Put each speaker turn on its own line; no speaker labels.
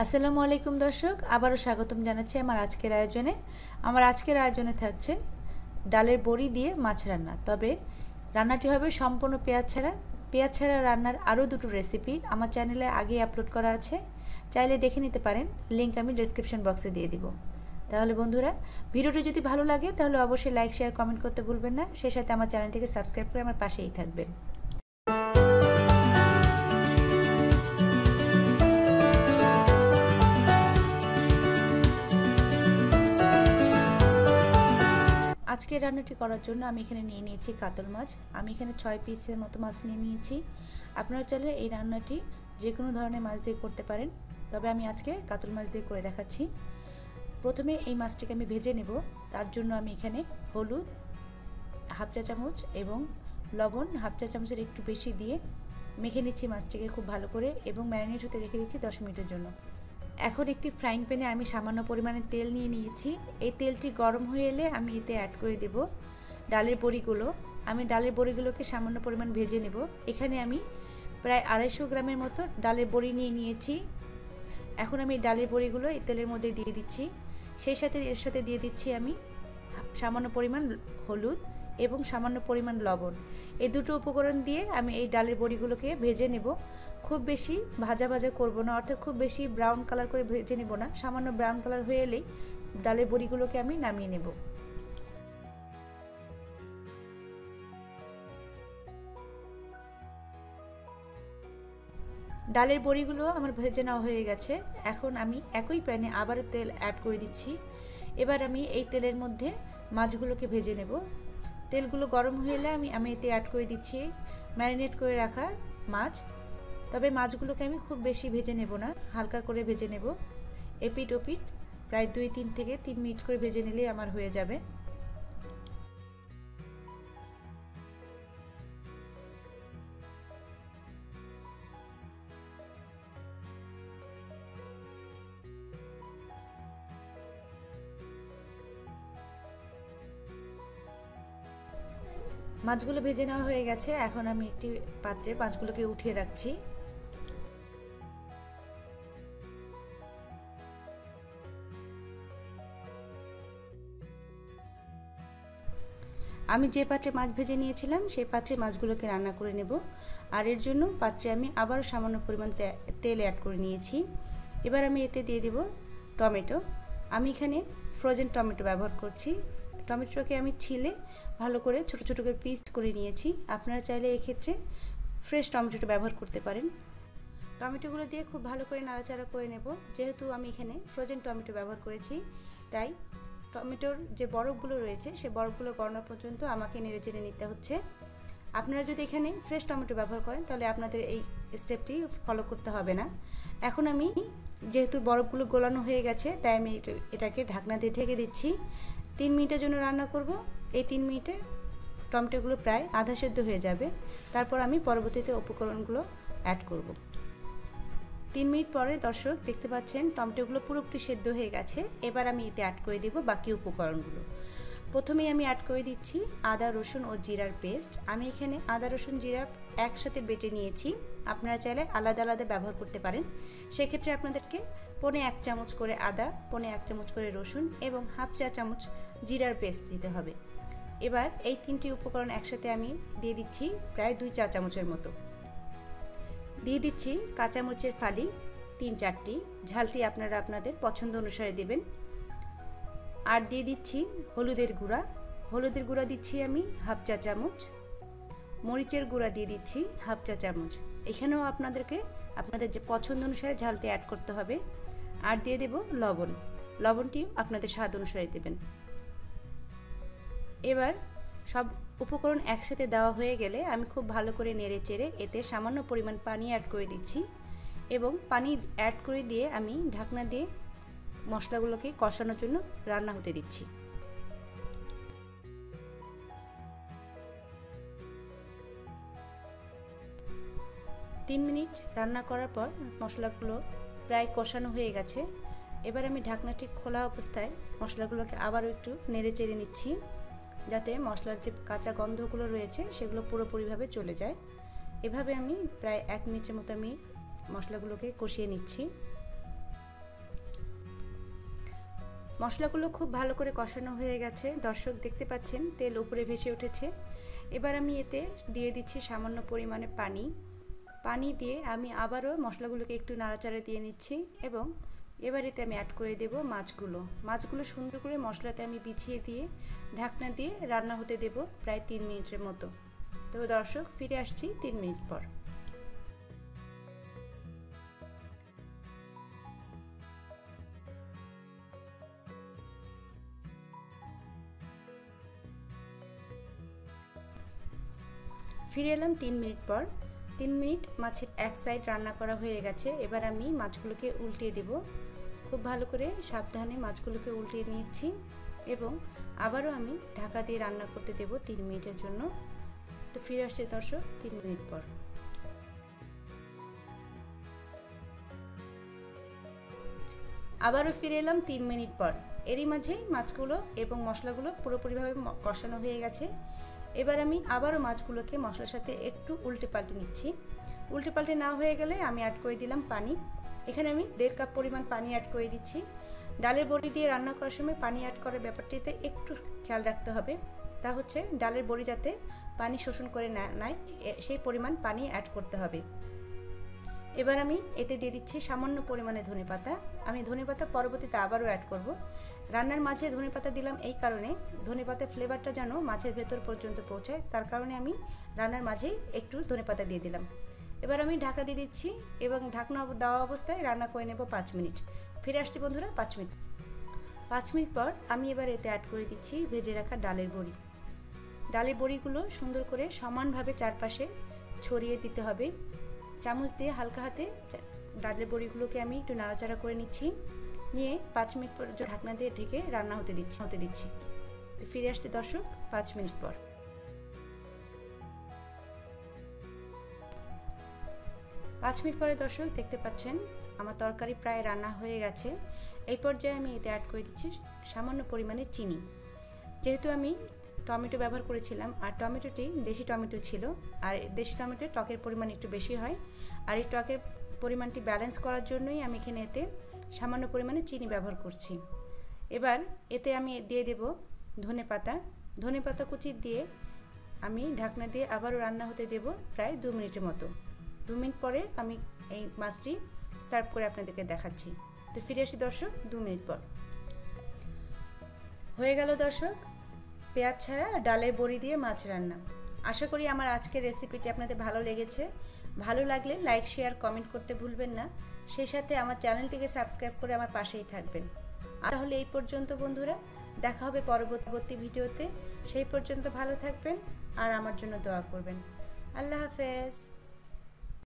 আসসালামুআলাইকুম দর্শক, আবারও স্বাগতম জানাচ্ছি আমার আজকের আয়োজনে থাকছে ডালের বড়ি দিয়ে মাছ রান্না। তবে রান্নাটি হবে সম্পূর্ণ পেঁয়াজ ছাড়া রান্নার আরও দুটো রেসিপি আমার চ্যানেলে আগেই আপলোড করা আছে, চাইলে দেখে নিতে পারেন। লিংক আমি ডেসক্রিপশন বক্সে দিয়ে দিব। তাহলে বন্ধুরা, ভিডিওটি যদি ভালো লাগে তাহলে অবশ্যই লাইক, শেয়ার, কমেন্ট করতে ভুলবেন না। সেই সাথে আমার চ্যানেলটিকে সাবস্ক্রাইব করে আমার পাশেই থাকবেন। আজকের রান্নাটি করার জন্য আমি এখানে নিয়ে নিয়েছি কাতল মাছ। আমি এখানে 6 পিসের মতো মাছ নিয়ে নিয়েছি। আপনারা চাইলে এই রান্নাটি যে কোনো ধরনের মাছ দিয়ে করতে পারেন, তবে আমি আজকে কাতল মাছ দিয়ে করে দেখাচ্ছি। প্রথমে এই মাছটিকে আমি ভেজে নেব। তার জন্য আমি এখানে হলুদ হাফ চা চামচ এবং লবণ হাফ চা চামচের একটু বেশি দিয়ে মেখে নিচ্ছি মাছটিকে খুব ভালো করে এবং ম্যারিনেট হতে রেখে দিচ্ছি 10 মিনিটের জন্য। এখন একটি ফ্রাইং প্যানে আমি সামান্য পরিমাণে তেল নিয়ে নিয়েছি। এই তেলটি গরম হয়ে এলে আমি এতে অ্যাড করে দেব ডালের বড়িগুলো। আমি ডালের বড়িগুলোকে সামান্য পরিমাণ ভেজে নেব। এখানে আমি প্রায় 250 গ্রামের মতো ডালের বড়ি নিয়ে নিয়েছি। এখন আমি ডালের বড়িগুলো এই তেলের মধ্যে দিয়ে দিচ্ছি। সেই সাথে এর সাথে দিয়ে দিচ্ছি আমি সামান্য পরিমাণ হলুদ এবং সামান্য পরিমাণ লবণ। এই দুটো উপকরণ দিয়ে আমি এই ডালের বড়িগুলোকে ভেজে নেব। খুব বেশি ভাজা করব না, অর্থাৎ খুব বেশি ব্রাউন কালার করে ভেজে নেব না। সামান্য ব্রাউন কালার হয়ে এলেই ডালের বড়িগুলোকে আমি নামিয়ে নেব। ডালের বড়িগুলো আমার ভেজে নেওয়া হয়ে গেছে। এখন আমি একই প্যানে আবারও তেল অ্যাড করে দিচ্ছি। এবার আমি এই তেলের মধ্যে মাছগুলোকে ভেজে নেব। তেলগুলো গরম হয়ে এলে আমি এতে অ্যাড করে দিচ্ছি ম্যারিনেট করে রাখা মাছ। তবে মাছগুলোকে আমি খুব বেশি ভেজে নেব না, হালকা করে ভেজে নেব। এপিট ওপিট প্রায় 2 থেকে 3 মিনিট করে ভেজে নিলেই আমার হয়ে যাবে। মাছগুলো ভেজে নেওয়া হয়ে গেছে। এখন আমি একটি পাত্রে মাছগুলোকে উঠিয়ে রাখছি। আমি যে পাত্রে মাছ ভেজে নিয়েছিলাম সেই পাত্রে মাছগুলোকে রান্না করে নেব। আর এর জন্য পাত্রে আমি আবারও সামান্য পরিমাণ তেল অ্যাড করে নিয়েছি। এবার আমি এতে দিয়ে দেব টমেটো। আমি এখানে ফ্রোজেন টমেটো ব্যবহার করছি। টমেটোকে আমি ছিলে ভালো করে ছোট ছোট করে পিস করে নিয়েছি। আপনারা চাইলে এক্ষেত্রে ফ্রেশ টমেটোটা ব্যবহার করতে পারেন। টমেটোগুলো দিয়ে খুব ভালো করে নাড়াচাড়া করে নেব। যেহেতু আমি এখানে ফ্রোজেন টমেটো ব্যবহার করেছি, তাই টমেটোর যে বরফগুলো রয়েছে সে বরফগুলো গড়ানো পর্যন্ত আমাকে নেড়ে চেড়ে নিতে হচ্ছে। আপনারা যদি এখানে ফ্রেশ টমেটো ব্যবহার করেন তাহলে আপনাদের এই স্টেপটি ফলো করতে হবে না। এখন আমি যেহেতু বরফগুলো গলানো হয়ে গেছে, তাই আমি এটাকে ঢাকনা দিয়ে ঢেকে দিচ্ছি। 3 মিনিটের জন্য রান্না করব। এই 3 মিনিটে টমেটোগুলো প্রায় আধা সেদ্ধ হয়ে যাবে। তারপর আমি পরবর্তীতে উপকরণগুলো অ্যাড করব। 3 মিনিট পরে দর্শক দেখতে পাচ্ছেন টমেটোগুলো পুরোপুরি সেদ্ধ হয়ে গেছে। এবার আমি এতে অ্যাড করে দেব বাকি উপকরণগুলো। প্রথমেই আমি অ্যাড করে দিচ্ছি আদা, রসুন ও জিরার পেস্ট। আমি এখানে আদা, রসুন, জিরা একসাথে বেটে নিয়েছি। আপনারা চাইলে আলাদা আলাদা ব্যবহার করতে পারেন। সেক্ষেত্রে আপনাদেরকে 1.25 চামচ করে আদা, 1.25 চামচ করে রসুন এবং হাফ চা চামচ জিরার পেস্ট দিতে হবে। এবার এই 3টি উপকরণ একসাথে আমি দিয়ে দিচ্ছি প্রায় 2 চা চামচের মতো। দিয়ে দিচ্ছি কাঁচামরিচের ফালি 3-4টি। ঝালটি আপনারা আপনাদের পছন্দ অনুসারে দেবেন। আর দিয়ে দিচ্ছি হলুদের গুঁড়া দিচ্ছি আমি হাফ চা চামচ। মরিচের গুঁড়া দিয়ে দিচ্ছি হাফ চা চামচ। এখানেও আপনাদের যে পছন্দ অনুসারে ঝালটি অ্যাড করতে হবে। আর দিয়ে দেব লবণটিও আপনাদের স্বাদ অনুসারে দেবেন। এবার সব উপকরণ একসাথে দেওয়া হয়ে গেলে আমি খুব ভালো করে নেড়ে চেড়ে এতে সামান্য পরিমাণ পানি অ্যাড করে দিচ্ছি এবং পানি অ্যাড করে দিয়ে আমি ঢাকনা দিয়ে মশলাগুলোকে কষানোর জন্য রান্না হতে দিচ্ছি। 3 মিনিট রান্না করার পর মশলাগুলো প্রায় কষানো হয়ে গেছে। এবার আমি ঢাকনাটি খোলা অবস্থায় মশলাগুলোকে আবারও একটু নেড়ে চেড়ে নিচ্ছি, যাতে মশলার যে কাঁচা গন্ধগুলো রয়েছে সেগুলো পুরোপুরিভাবে চলে যায়। এভাবে আমি প্রায় 1 মিনিটের মতো আমি মশলাগুলোকে কষিয়ে নিচ্ছি। মশলাগুলো খুব ভালো করে কষানো হয়ে গেছে। দর্শক দেখতে পাচ্ছেন তেল উপরে ভেসে উঠেছে। এবার আমি এতে দিয়ে দিচ্ছি সামান্য পরিমাণে পানি দিয়ে আমি আবারও মশলাগুলোকে একটু নাড়াচাড়া দিয়ে নিচ্ছি এবং এবার এতে আমি অ্যাড করে দেব মাছগুলো সুন্দর করে মশলাতে আমি বিছিয়ে দিয়ে ঢাকনা দিয়ে রান্না হতে দেব প্রায় 3 মিনিটের মতো। তবে দর্শক ফিরে আসছি 3 মিনিট পর। ফিরে এলাম 3 মিনিট পর। 3 মিনিট মাছের এক সাইড রান্না করা হয়ে গেছে। এবার আমি মাছগুলোকে উল্টিয়ে দেব। খুব ভালো করে সাবধানে মাছগুলোকে উল্টিয়ে নিচ্ছি এবং আবারও আমি ঢাকা দিয়ে রান্না করতে দেব 3 মিনিটের জন্য। তো ফিরে আসছে দর্শক 3 মিনিট পর। আবারও ফিরে এলাম 3 মিনিট পর। এরই মাঝেই মাছগুলো এবং মশলাগুলো পুরোপুরিভাবে কষানো হয়ে গেছে। এবার আমি আবারও মাছগুলোকে মশলার সাথে একটু উল্টে পাল্টে নিচ্ছি। উল্টে পাল্টে না হয়ে গেলে আমি অ্যাড করে দিলাম পানি। এখানে আমি 1.5 কাপ পরিমাণ পানি অ্যাড করে দিচ্ছি। ডালের বড়ি দিয়ে রান্না করার সময় পানি অ্যাড করার ব্যাপারটিতে একটু খেয়াল রাখতে হবে। তা হচ্ছে ডালের বড়ি যাতে পানি শোষণ করে নেয় সেই পরিমাণ পানি অ্যাড করতে হবে। এবার আমি এতে দিয়ে দিচ্ছি সামান্য পরিমাণে ধনেপাতা। আমি ধনেপাতা পরবর্তীতে আবারও অ্যাড করব। রান্নার মাঝে ধনেপাতা দিলাম এই কারণে, ধনেপাতার ফ্লেভারটা যেন মাছের ভেতর পর্যন্ত পৌঁছায়, তার কারণে আমি রান্নার মাঝেই একটু ধনেপাতা দিয়ে দিলাম। এবার আমি ঢাকা দিয়ে দিচ্ছি এবং ঢাকনা দেওয়া অবস্থায় রান্না করে নেব 5 মিনিট। ফিরে আসছি বন্ধুরা 5 মিনিট। 5 মিনিট পর আমি এবার এতে অ্যাড করে দিচ্ছি ভেজে রাখা ডালের বড়ি। ডালের বড়িগুলো সুন্দর করে সমানভাবে চারপাশে ছড়িয়ে দিতে হবে। চামচ দিয়ে হালকা হাতে ডালের বড়িগুলোকে আমি একটু নাড়াচাড়া করে নিচ্ছি। নিয়ে 5 মিনিট পর ঢাকনা দিয়ে ঢেকে রান্না হতে দিচ্ছি। তো ফিরে আসছে দর্শক 5 মিনিট পর। 5 মিনিট পরে দর্শক দেখতে পাচ্ছেন আমার তরকারি প্রায় রান্না হয়ে গেছে। এই পর্যায়ে আমি এতে অ্যাড করে দিচ্ছি সামান্য পরিমাণে চিনি। যেহেতু আমি টমেটো ব্যবহার করেছিলাম আর টমেটোটি দেশি টমেটো ছিল, আর দেশি টমেটোর টকের পরিমাণ একটু বেশি হয়, আর এই টকের পরিমাণটি ব্যালেন্স করার জন্যই আমি এখানে এতে সামান্য পরিমাণে চিনি ব্যবহার করছি। এবার এতে আমি দিয়ে দেব ধনেপাতা কুচি দিয়ে আমি ঢাকনা দিয়ে আবারও রান্না হতে দেব প্রায় 2 মিনিটের মতো। 2 মিনিট পরে আমি এই মাছটি সার্ভ করে আপনাদেরকে দেখাচ্ছি। তো ফিরে আসি দর্শক 2 মিনিট পর। হয়ে গেল দর্শক পেঁয়াজ ছাড়া ডালের বড়ি দিয়ে মাছ রান্না। আশা করি আমার আজকের রেসিপিটি আপনাদের ভালো লেগেছে। ভালো লাগলে লাইক শেয়ার কমেন্ট করতে ভুলবেন না। সেই সাথে আমার চ্যানেলটিকে সাবস্ক্রাইব করে আমার পাশেই থাকবেন। তাহলে এই পর্যন্ত বন্ধুরা, দেখা হবে পরবর্তী ভিডিওতে। সেই পর্যন্ত ভালো থাকবেন আর আমার জন্য দোয়া করবেন। আল্লাহ হাফেজ।